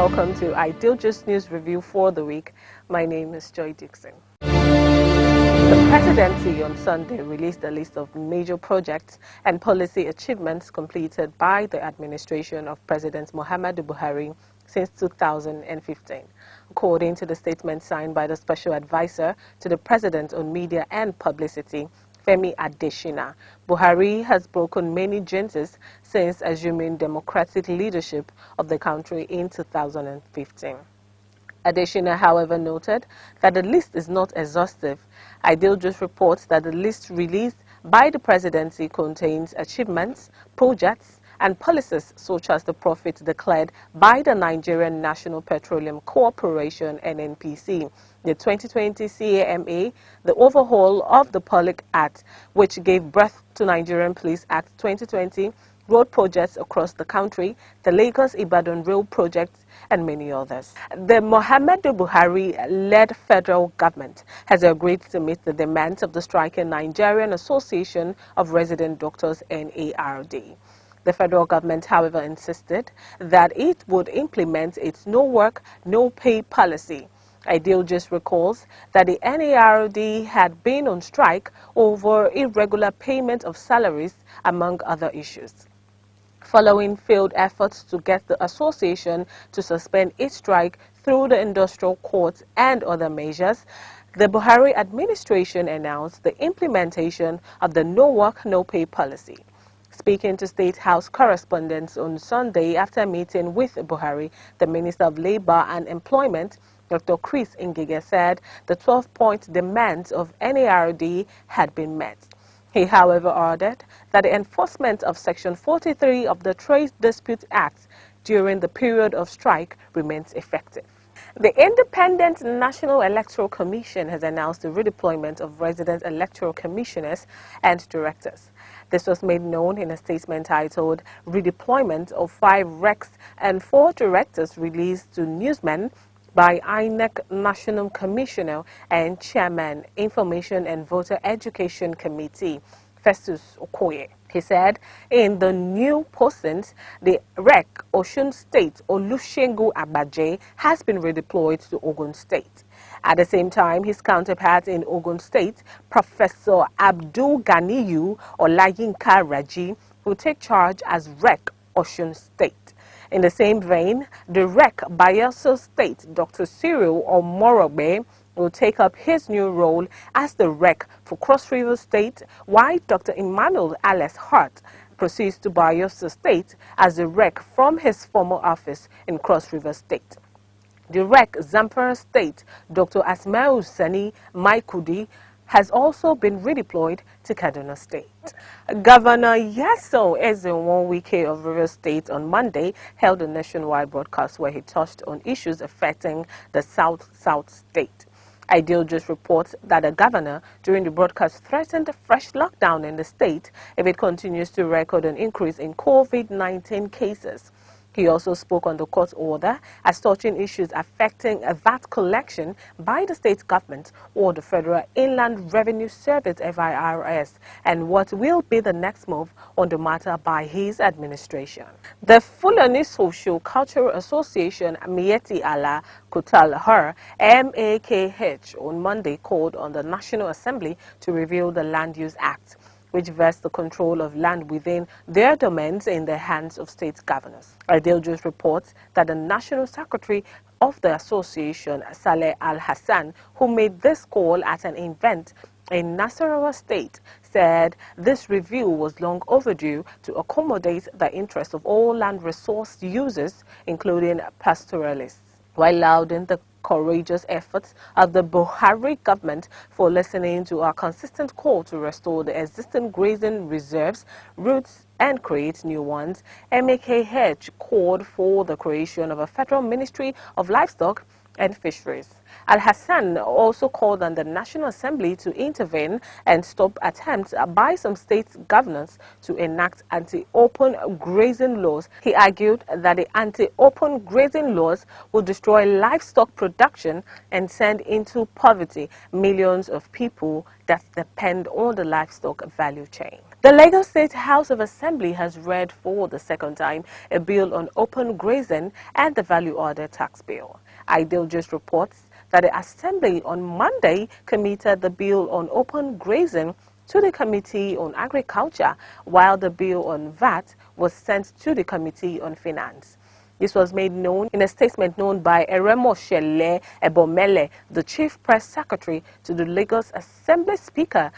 welcome to Ideaigist News Review for the week. My name is Joy Dixon. The presidency on Sunday released a list of major projects and policy achievements completed by the administration of President Muhammadu Buhari since 2015. According to the statement signed by the Special Advisor to the President on Media and Publicity, Femi Adesina, Buhari has broken many jinxes since assuming democratic leadership of the country in 2015. Adesina, however, noted that the list is not exhaustive. Ideaigist reports that the list released by the presidency contains achievements, projects, and policies such as the profits declared by the Nigerian National Petroleum Corporation (NNPC), the 2020 CAMA, the overhaul of the Public Act, which gave birth to Nigerian Police Act 2020, road projects across the country, the Lagos-Ibadan Rail project, and many others. The Muhammadu Buhari-led federal government has agreed to meet the demands of the striking Nigerian Association of Resident Doctors (NARD). The federal government, however, insisted that it would implement its no work, no pay policy. Ideaigist recalls that the NARD had been on strike over irregular payment of salaries, among other issues. Following failed efforts to get the association to suspend its strike through the industrial courts and other measures, the Buhari administration announced the implementation of the no work, no pay policy. Speaking to State House correspondents on Sunday after meeting with Buhari, the Minister of Labour and Employment, Dr. Chris Ngige, said the 12-point demands of NARD had been met. He, however, added that the enforcement of Section 43 of the Trade Dispute Act during the period of strike remains effective. The Independent National Electoral Commission has announced the redeployment of resident electoral commissioners and directors. This was made known in a statement titled Redeployment of 5 recs and 4 directors released to newsmen by INEC National Commissioner and Chairman, Information and Voter Education Committee, Festus Okoye. He said in the new postings, the REC Osun State Olusegun Agbaje has been redeployed to Ogun State. At the same time, his counterpart in Ogun State, Professor Abdul Ganiyu Olayinka Raji, will take charge as REC Osun State. In the same vein, the REC Bayelsa State, Dr. Cyril Omorobe, will take up his new role as the REC for Cross River State, while Dr. Emmanuel Alex Hart proceeds to Bayelsa State as the REC from his former office in Cross River State. The REC Zamfara State, Dr. Asmau Sani Maikudi, has also been redeployed to Kaduna State. Governor Nyesom Ezenwo-Wike of Rivers State on Monday held a nationwide broadcast where he touched on issues affecting the South state. Ideaigist reports that the governor, during the broadcast, threatened a fresh lockdown in the state if it continues to record an increase in COVID-19 cases. He also spoke on the court order as touching issues affecting VAT collection by the state government or the Federal Inland Revenue Service (FIRS) and what will be the next move on the matter by his administration. The Fulani Socio-Cultural Association Miyetti Allah Kutal-Her (MAKH) on Monday called on the National Assembly to reveal the Land Use Act, which vests the control of land within their domains in the hands of state governors. Ideaigist reports that the National Secretary of the association, Saleh Al-Hassan, who made this call at an event in Nasarawa State, said this review was long overdue to accommodate the interests of all land resource users, including pastoralists, while lauding the courageous efforts of the Buhari government for listening to our consistent call to restore the existing grazing reserves, routes, and create new ones. MAKH called for the creation of a federal Ministry of Livestock and Fisheries. Al-Hassan also called on the National Assembly to intervene and stop attempts by some state governors to enact anti-open grazing laws. He argued that the anti-open grazing laws will destroy livestock production and send into poverty millions of people that depend on the livestock value chain. The Lagos State House of Assembly has read for the second time a bill on open grazing and the value-added tax bill. Ideaigist reports that the Assembly on Monday committed the bill on open grazing to the Committee on Agriculture, while the bill on VAT was sent to the Committee on Finance. This was made known in a statement known by Eremo Shele Ebomele, the Chief Press Secretary to the Lagos Assembly Speaker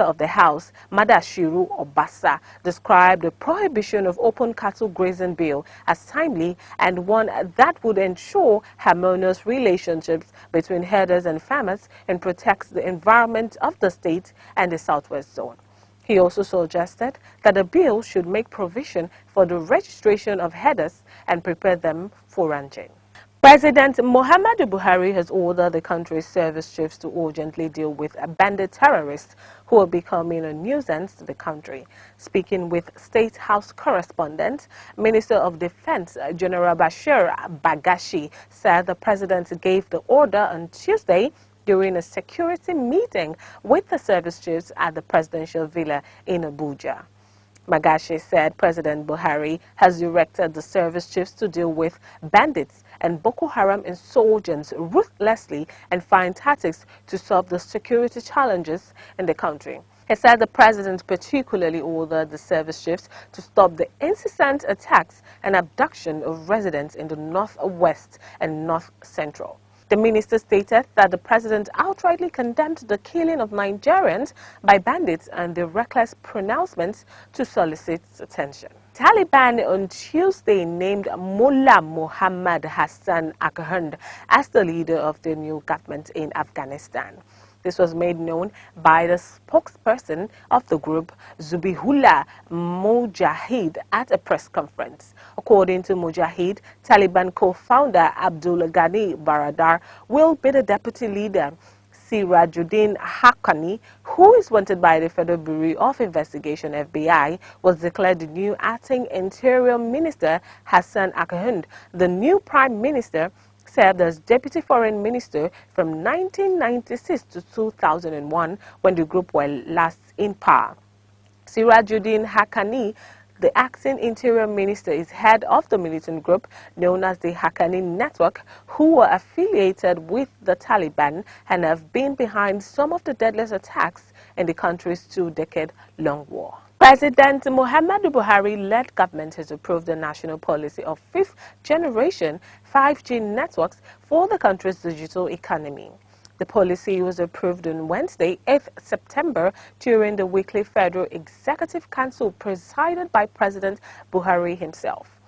of the House, Madashiru Obasa, described the prohibition of open cattle grazing bill as timely and one that would ensure harmonious relationships between herders and farmers and protects the environment of the state and the Southwest Zone. He also suggested that the bill should make provision for the registration of herders and prepare them for ranching. President Muhammadu Buhari has ordered the country's service chiefs to urgently deal with bandit terrorists who are becoming a nuisance to the country. Speaking with State House correspondent, Minister of Defense General Bashir Bagashi said the president gave the order on Tuesday during a security meeting with the service chiefs at the presidential villa in Abuja. Magashi said President Buhari has directed the service chiefs to deal with bandits and Boko Haram insurgents ruthlessly and find tactics to solve the security challenges in the country. He said the president particularly ordered the service chiefs to stop the incessant attacks and abduction of residents in the northwest and north central. The minister stated that the president outrightly condemned the killing of Nigerians by bandits and their reckless pronouncements to solicit attention. Taliban on Tuesday named Mullah Muhammad Hassan Akhund as the leader of the new government in Afghanistan. This was made known by the spokesperson of the group, Zubihullah Mujahid, at a press conference. According to Mujahid, Taliban co-founder Abdul Ghani Baradar will be the deputy leader. Sirajuddin Haqqani, who is wanted by the Federal Bureau of Investigation (FBI), was declared the new acting Interior Minister. Hassan Akhund, the new Prime Minister, served as Deputy Foreign Minister from 1996 to 2001 when the group were last in power. Sirajuddin Haqqani, the acting Interior Minister, is head of the militant group known as the Haqqani Network, who were affiliated with the Taliban and have been behind some of the deadliest attacks in the country's two-decade-long war. President Muhammadu Buhari-led government has approved the national policy of fifth-generation 5G networks for the country's digital economy. The policy was approved on Wednesday, 8th September, during the weekly Federal Executive Council presided by President Buhari himself.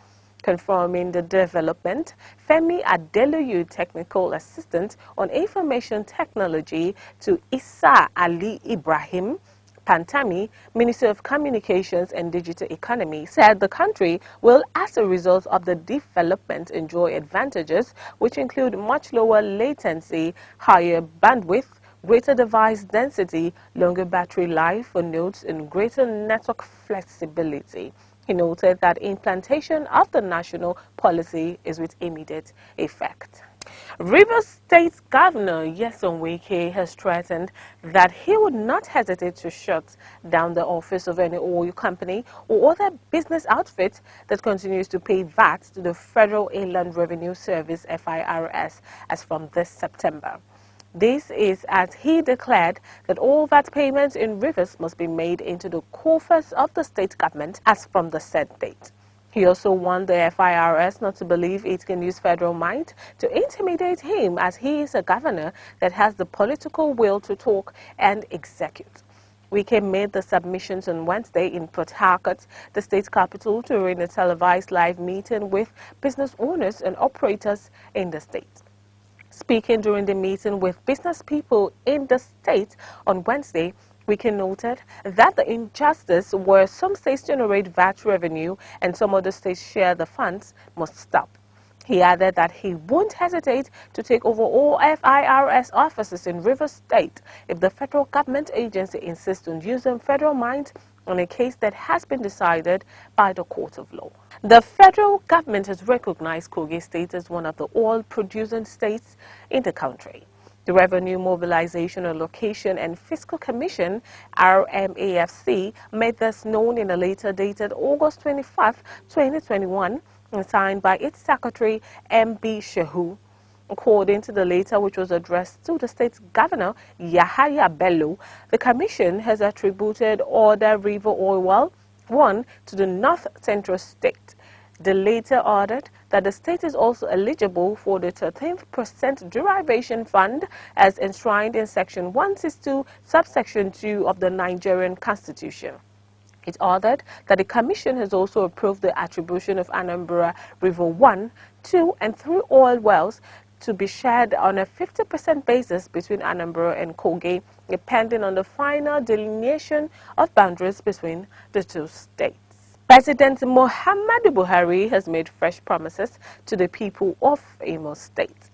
Confirming the development, Femi Adeloyu, Technical Assistant on Information Technology to Issa Ali Ibrahim Pantami, Minister of Communications and Digital Economy, said the country will, as a result of the development, enjoy advantages which include much lower latency, higher bandwidth, greater device density, longer battery life for nodes, and greater network flexibility. He noted that implementation of the national policy is with immediate effect. Rivers State Governor Nyesom Wike has threatened that he would not hesitate to shut down the office of any oil company or other business outfit that continues to pay VAT to the Federal Inland Revenue Service (FIRS) as from this September. This is as he declared that all VAT payments in Rivers must be made into the coffers of the state government as from the said date. He also warned the FIRS not to believe it can use federal might to intimidate him, as he is a governor that has the political will to talk and execute. Wike made the submissions on Wednesday in Port Harcourt, the state capital, during a televised live meeting with business owners and operators in the state. Speaking during the meeting with business people in the state on Wednesday, Wike noted that the injustice where some states generate VAT revenue and some other states share the funds must stop. He added that he won't hesitate to take over all FIRS offices in Rivers State if the federal government agency insists on using federal might on a case that has been decided by the court of law. The federal government has recognized Kogi State as one of the oil-producing states in the country. The Revenue Mobilization Allocation and Fiscal Commission, RMAFC, made this known in a letter dated August 25, 2021, and signed by its Secretary M.B. Shehu. According to the letter, which was addressed to the state's governor, Yahaya Bello, the commission has attributed Order River Oil Well 1 to the North Central State. The letter ordered that the state is also eligible for the 13th derivation fund as enshrined in Section 162, subsection 2 of the Nigerian Constitution. It ordered that the Commission has also approved the attribution of Anambra River 1, 2, and 3 oil wells to be shared on a 50% basis between Anambra and Kogi, depending on the final delineation of boundaries between the two states. President Muhammadu Buhari has made fresh promises to the people of Imo State.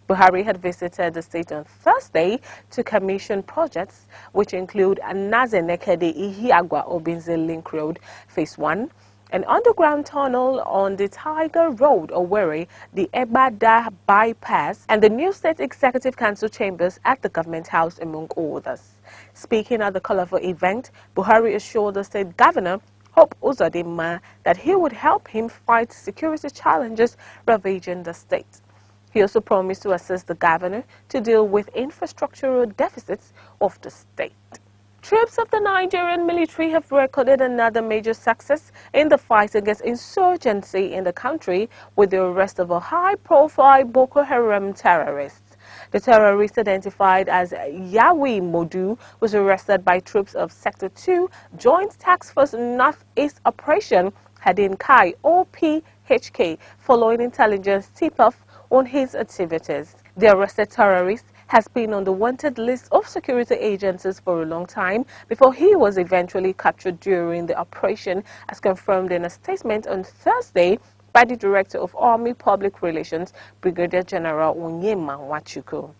Buhari had visited the state on Thursday to commission projects which include Nazenekede Ihiagwa Obinze Link Road Phase 1, an underground tunnel on the Tiger Road, Owerri, the Ebada bypass, and the new State Executive Council chambers at the Government House, among others. Speaking at the colorful event, Buhari assured the state governor Hope Uzodinma that he would help him fight security challenges ravaging the state. He also promised to assist the governor to deal with infrastructural deficits of the state. Troops of the Nigerian military have recorded another major success in the fight against insurgency in the country with the arrest of a high-profile Boko Haram terrorist. The terrorist, identified as Yawi Modu, was arrested by troops of Sector 2 Joint Task Force Northeast Operation Hadin Kai OPHK following intelligence tip-off on his activities. The arrested terrorist has been on the wanted list of security agencies for a long time before he was eventually captured during the operation, as confirmed in a statement on Thursday by the Director of Army Public Relations, Brigadier General Onyema Nwachukwu.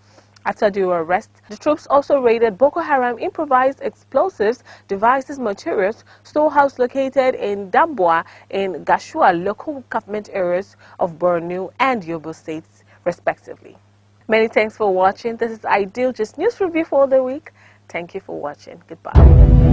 After the arrest, the troops also raided Boko Haram improvised explosives, devices, materials, storehouse located in Damboa in Gashua local government areas of Borno and Yobe states, respectively. Many thanks for watching. This is Ideaigist News Review for the week. Thank you for watching. Goodbye.